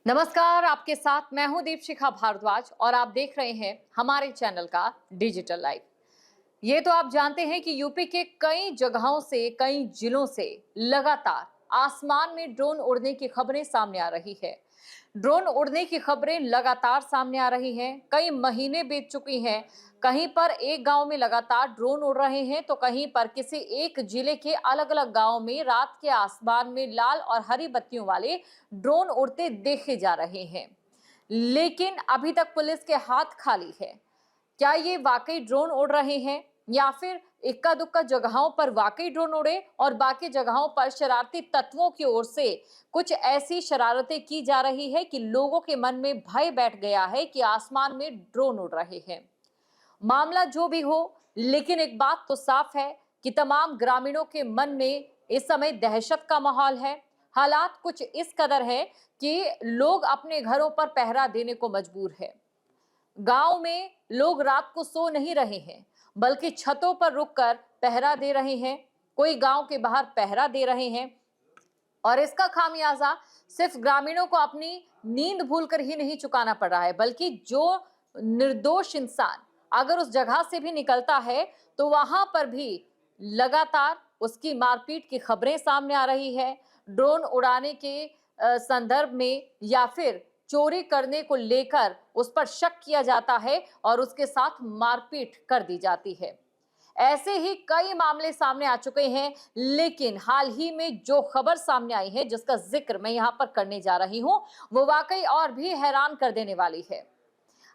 नमस्कार, आपके साथ मैं हूं दीपशिखा भारद्वाज और आप देख रहे हैं हमारे चैनल का डिजिटल लाइव। ये तो आप जानते हैं कि यूपी के कई जगहों से, कई जिलों से लगातार आसमान में ड्रोन उड़ने की खबरें सामने आ रही है। ड्रोन उड़ने की खबरें लगातार सामने आ रही हैं। कई महीने बीत चुकी हैं। कहीं पर एक गांव में लगातार ड्रोन उड़ रहे हैं तो कहीं पर किसी एक जिले के अलग-अलग गांव में रात के आसमान में लाल और हरी बत्तियों वाले ड्रोन उड़ते देखे जा रहे हैं। लेकिन अभी तक पुलिस के हाथ खाली है। क्या ये वाकई ड्रोन उड़ रहे हैं या फिर इक्का दुक्का जगहों पर वाकई ड्रोन उड़े और बाकी जगहों पर शरारती तत्वों की ओर से कुछ ऐसी शरारतें की जा रही है कि लोगों के मन में भय बैठ गया है कि आसमान में ड्रोन उड़ रहे हैं। मामला जो भी हो, लेकिन एक बात तो साफ है कि तमाम ग्रामीणों के मन में इस समय दहशत का माहौल है। हालात कुछ इस कदर है कि लोग अपने घरों पर पहरा देने को मजबूर है। गांव में लोग रात को सो नहीं रहे हैं, बल्कि छतों पर रुककर पहरा दे रहे हैं। कोई गांव के बाहर पहरा दे रहे हैं और इसका खामियाजा सिर्फ ग्रामीणों को अपनी नींद भूलकर ही नहीं चुकाना पड़ रहा है, बल्कि जो निर्दोष इंसान अगर उस जगह से भी निकलता है तो वहां पर भी लगातार उसकी मारपीट की खबरें सामने आ रही है। ड्रोन उड़ाने के संदर्भ में या फिर चोरी करने को लेकर उस पर शक किया जाता है और उसके साथ मारपीट कर दी जाती है। ऐसे ही कई मामले सामने आ चुके हैं, लेकिन हाल ही में जो खबर सामने आई है जिसका जिक्र मैं यहां पर करने जा रही हूं, वो वाकई और भी हैरान कर देने वाली है।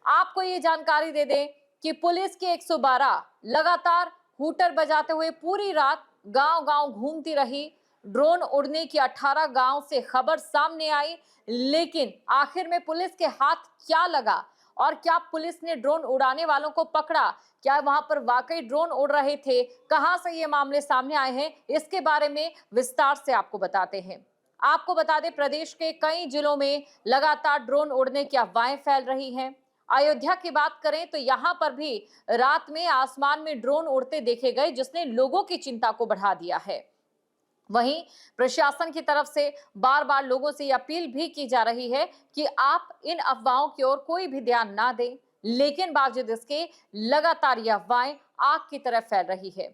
आपको ये जानकारी दे दें कि पुलिस की 112 लगातार हूटर बजाते हुए पूरी रात गांव-गांव घूमती रही। ड्रोन उड़ने की 18 गांव से खबर सामने आई, लेकिन आखिर में पुलिस के हाथ क्या लगा और क्या पुलिस ने ड्रोन उड़ाने वालों को पकड़ा? क्या वहां पर वाकई ड्रोन उड़ रहे थे? कहां से ये मामले सामने आए हैं? इसके बारे में विस्तार से आपको बताते हैं। आपको बता दें, प्रदेश के कई जिलों में लगातार ड्रोन उड़ने की अफवाहें फैल रही हैं। अयोध्या की बात करें तो यहां पर भी रात में आसमान में ड्रोन उड़ते देखे गए, जिसने लोगों की चिंता को बढ़ा दिया है। वहीं प्रशासन की तरफ से बार बार लोगों से अपील भी की जा रही है कि आप इन अफवाहों की ओर कोई भी ध्यान ना दें, लेकिन बावजूद इसके लगातार ये अफवाहें आग की तरह फैल रही है।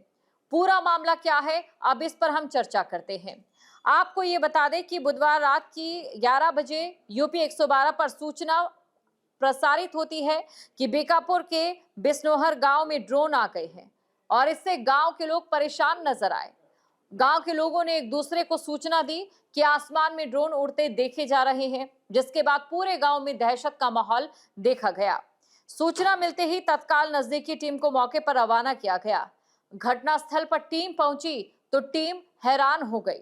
पूरा मामला क्या है, अब इस पर हम चर्चा करते हैं। आपको ये बता दें कि बुधवार रात की 11 बजे यूपी 112 पर सूचना प्रसारित होती है कि बीकापुर के बिस्नोहर गांव में ड्रोन आ गए हैं और इससे गांव के लोग परेशान नजर आए। गांव के लोगों ने एक दूसरे को सूचना दी कि आसमान में ड्रोन उड़ते देखे जा रहे हैं, जिसके बाद पूरे गांव में दहशत का माहौल देखा गया। सूचना मिलते ही तत्काल नजदीकी टीम को मौके पर रवाना किया गया। घटनास्थल पर टीम पहुंची तो टीम हैरान हो गई,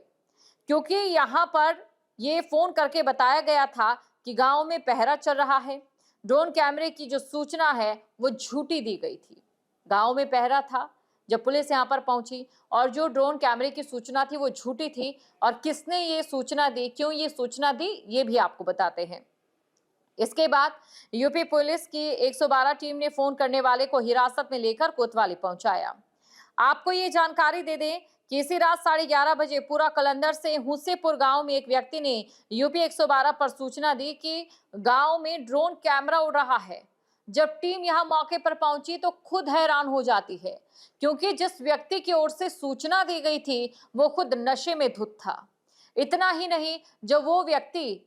क्योंकि यहां पर ये फोन करके बताया गया था कि गांव में पहरा चल रहा है। ड्रोन कैमरे की जो सूचना है वो झूठी दी गई थी। गांव में पहरा था जब पुलिस यहां पर पहुंची, और जो ड्रोन कैमरे की सूचना थी वो झूठी थी। और किसने ये सूचना दी, क्यों ये सूचना दी, ये भी आपको बताते हैं। इसके बाद यूपी पुलिस की 112 टीम ने फोन करने वाले को हिरासत में लेकर कोतवाली पहुंचाया। आपको ये जानकारी दे दें कि इसी रात 11:30 बजे पूरा कलंदर से हुसेपुर गांव में एक व्यक्ति ने यूपी 112 पर सूचना दी कि गांव में ड्रोन कैमरा उड़ रहा है। जब टीम यहां मौके पर पहुंची तो खुद हैरान हो जाती है, क्योंकि जिस व्यक्ति की ओर से सूचना दी गई थी वो खुद नशे में धुत था। इतना ही नहीं, जब वो व्यक्ति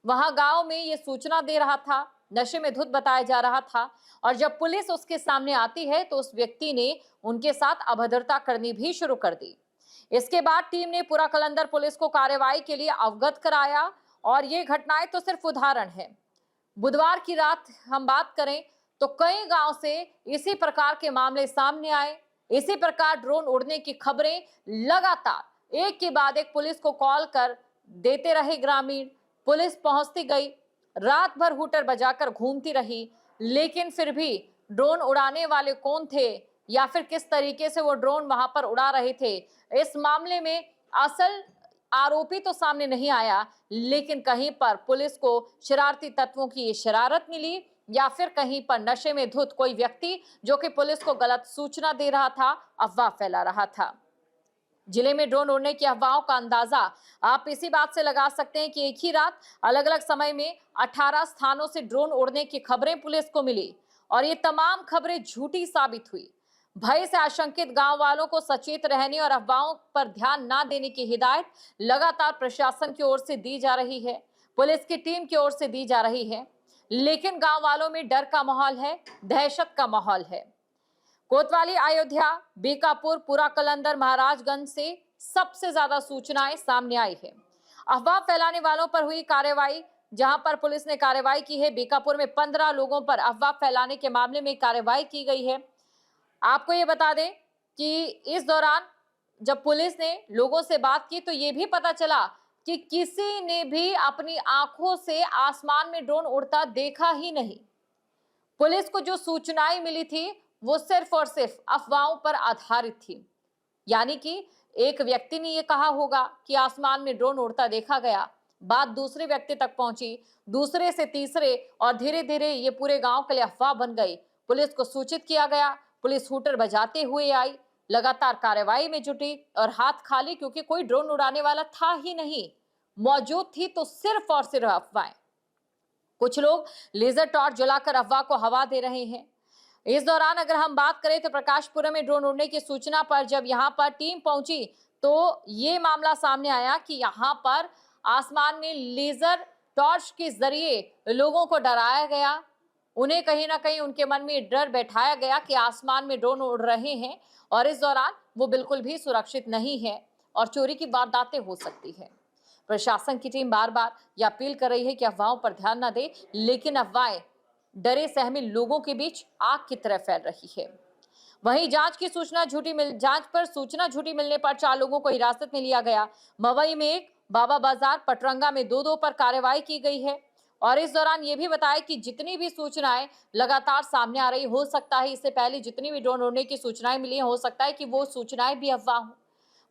वहां गांव में ये सूचना दे रहा था, नशे में धुत बताया जा रहा था, और जब पुलिस उसके सामने आती है तो उस व्यक्ति ने उनके साथ अभद्रता करनी भी शुरू कर दी। इसके बाद टीम ने पूरा कलंदर पुलिस को कार्रवाई के लिए अवगत कराया। और ये घटनाएं तो सिर्फ उदाहरण है। बुधवार की रात हम बात करें तो कई गांव से इसी प्रकार के मामले सामने आए। इसी प्रकार ड्रोन उड़ने की खबरें लगातार एक के बाद एक पुलिस को कॉल कर देते रहे ग्रामीण। पुलिस पहुंचती गई, रात भर हूटर बजाकर घूमती रही, लेकिन फिर भी ड्रोन उड़ाने वाले कौन थे या फिर किस तरीके से वो ड्रोन वहां पर उड़ा रहे थे, इस मामले में असल आरोपी तो सामने नहीं आया, लेकिन कहीं पर पुलिस को शरारती तत्वों की ये शरारत मिली या फिर कहीं पर नशे में धुत कोई व्यक्ति जो कि पुलिस को गलत सूचना दे रहा था, अफवाह फैला रहा था। जिले में ड्रोन उड़ने की अफवाहों का अंदाजा आप इसी बात से लगा सकते हैं कि एक ही रात अलग अलग समय में 18 स्थानों से ड्रोन उड़ने की खबरें पुलिस को मिली और ये तमाम खबरें झूठी साबित हुई। भय से आशंकित गांव वालों को सचेत रहने और अफवाहों पर ध्यान न देने की हिदायत लगातार प्रशासन की ओर से दी जा रही है, पुलिस की टीम की ओर से दी जा रही है। लेकिन गांव वालों में डर का माहौल है, दहशत का माहौल है। कोतवाली, अयोध्या, बीकापुर, पूरा कलंदर, महाराजगंज से सबसे ज्यादा सूचनाएं सामने आई है। अफवाह फैलाने वालों पर हुई कार्रवाई, जहां पर पुलिस ने कार्रवाई की है। बीकापुर में 15 लोगों पर अफवाह फैलाने के मामले में कार्रवाई की गई है। आपको ये बता दें कि इस दौरान जब पुलिस ने लोगों से बात की तो ये भी पता चला कि किसी ने भी अपनी आंखों से आसमान में ड्रोन उड़ता देखा ही नहीं। पुलिस को जो सूचनाएं मिली थी वो सिर्फ और सिर्फ अफवाहों पर आधारित थी। यानी कि एक व्यक्ति ने ये कहा होगा कि आसमान में ड्रोन उड़ता देखा गया, बात दूसरे व्यक्ति तक पहुंची, दूसरे से तीसरे, और धीरे धीरे ये पूरे गांव के लिए अफवाह बन गई। पुलिस को सूचित किया गया, पुलिस हूटर बजाते हुए आई, लगातार कार्रवाई में जुटी और हाथ खाली, क्योंकि कोई ड्रोन उड़ाने वाला था ही नहीं। मौजूद थी तो सिर्फ और सिर्फ अफवाहें। कुछ लोग लेजर टॉर्च जलाकर अफवाह को हवा दे रहे हैं। इस दौरान अगर हम बात करें तो प्रकाशपुरम में ड्रोन उड़ने की सूचना पर जब यहां पर टीम पहुंची तो ये मामला सामने आया कि यहां पर आसमान में लेजर टॉर्च के जरिए लोगों को डराया गया। उन्हें कहीं ना कहीं उनके मन में डर बैठाया गया कि आसमान में ड्रोन उड़ रहे हैं और इस दौरान वो बिल्कुल भी सुरक्षित नहीं है और चोरी की वारदातें हो सकती है। प्रशासन की टीम बार बार यह अपील कर रही है कि अफवाहों पर ध्यान न दे, लेकिन अफवाहें डरे सहमे लोगों के बीच आग की तरह फैल रही है। वहीं जांच पर सूचना झूठी मिलने पर 4 लोगों को हिरासत में लिया गया। मवई में 1, बाबा बाजार, पटरंगा में 2 पर कार्रवाई की गई है। और इस दौरान ये भी बताया कि जितनी भी सूचनाएं लगातार सामने आ रही, हो सकता है इससे पहले जितनी भी ड्रोन उड़ने की सूचनाएं मिली, हो सकता है कि वो सूचनाएं भी अफवाह हों।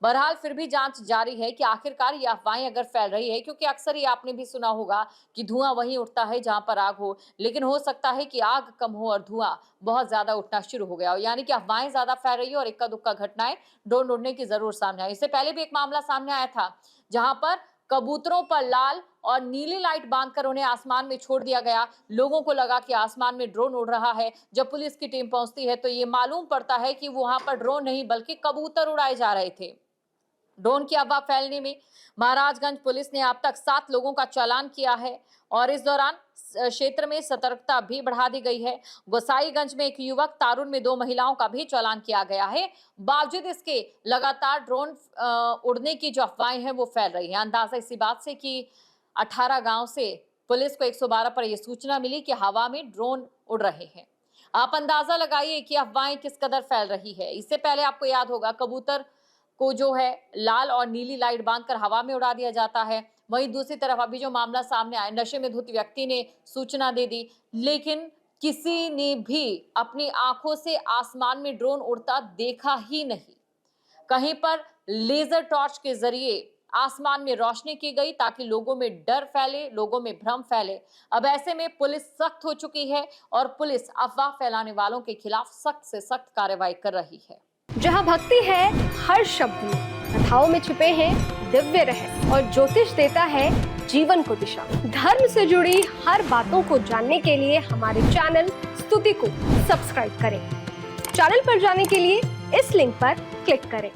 बहरहाल फिर भी जांच जारी है कि आखिरकार ये अफवाहें अगर फैल रही है, क्योंकि अक्सर ही आपने भी सुना होगा कि धुआं वहीं उठता है जहां पर आग हो, लेकिन हो सकता है कि आग कम हो और धुआं बहुत ज्यादा उठना शुरू हो गया हो, यानी कि अफवाहें ज्यादा फैल रही है और इक्का दुक्का घटनाएं ड्रोन उड़ने की जरूर सामने आई। इससे पहले भी एक मामला सामने आया था जहां पर कबूतरों पर लाल और नीली लाइट बांधकर उन्हें आसमान में छोड़ दिया गया। लोगों को लगा कि आसमान में ड्रोन उड़ रहा है। जब पुलिस की टीम पहुंचती है तो ये मालूम पड़ता है कि वहां पर ड्रोन नहीं बल्कि कबूतर उड़ाए जा रहे थे। ड्रोन की अफवाह फैलने में महाराजगंज पुलिस ने अब तक 7 लोगों का चालान किया है और इस दौरान क्षेत्र में सतर्कता भी बढ़ा दी गई है। गोसाईगंज में 1 युवक, तारुण में 2 महिलाओं का भी चालान किया गया है। बावजूद इसके लगातार ड्रोन उड़ने की जो अफवाहें हैं वो फैल रही है। अंदाजा इसी बात से कि 18 गांव से पुलिस को 112 पर यह सूचना मिली कि हवा में ड्रोन उड़ रहे हैं। आप अंदाजा लगाइए कि अफवाहें किस कदर फैल रही है। इससे पहले आपको याद होगा कबूतर को जो है लाल और नीली लाइट बांधकर हवा में उड़ा दिया जाता है। वहीं दूसरी तरफ अभी जो मामला सामने आया, नशे में धुत व्यक्ति ने सूचना दे दी, लेकिन किसी ने भी अपनी आंखों से आसमान में ड्रोन उड़ता देखा ही नहीं। कहीं पर लेजर टॉर्च के जरिए आसमान में रोशनी की गई ताकि लोगों में डर फैले, लोगों में भ्रम फैले। अब ऐसे में पुलिस सख्त हो चुकी है और पुलिस अफवाह फैलाने वालों के खिलाफ सख्त से सख्त कार्रवाई कर रही है। जहाँ भक्ति है हर शब्द में, कथाओं में छिपे हैं दिव्य रहस्य और ज्योतिष देता है जीवन को दिशा। धर्म से जुड़ी हर बातों को जानने के लिए हमारे चैनल स्तुति को सब्सक्राइब करें। चैनल पर जाने के लिए इस लिंक पर क्लिक करें।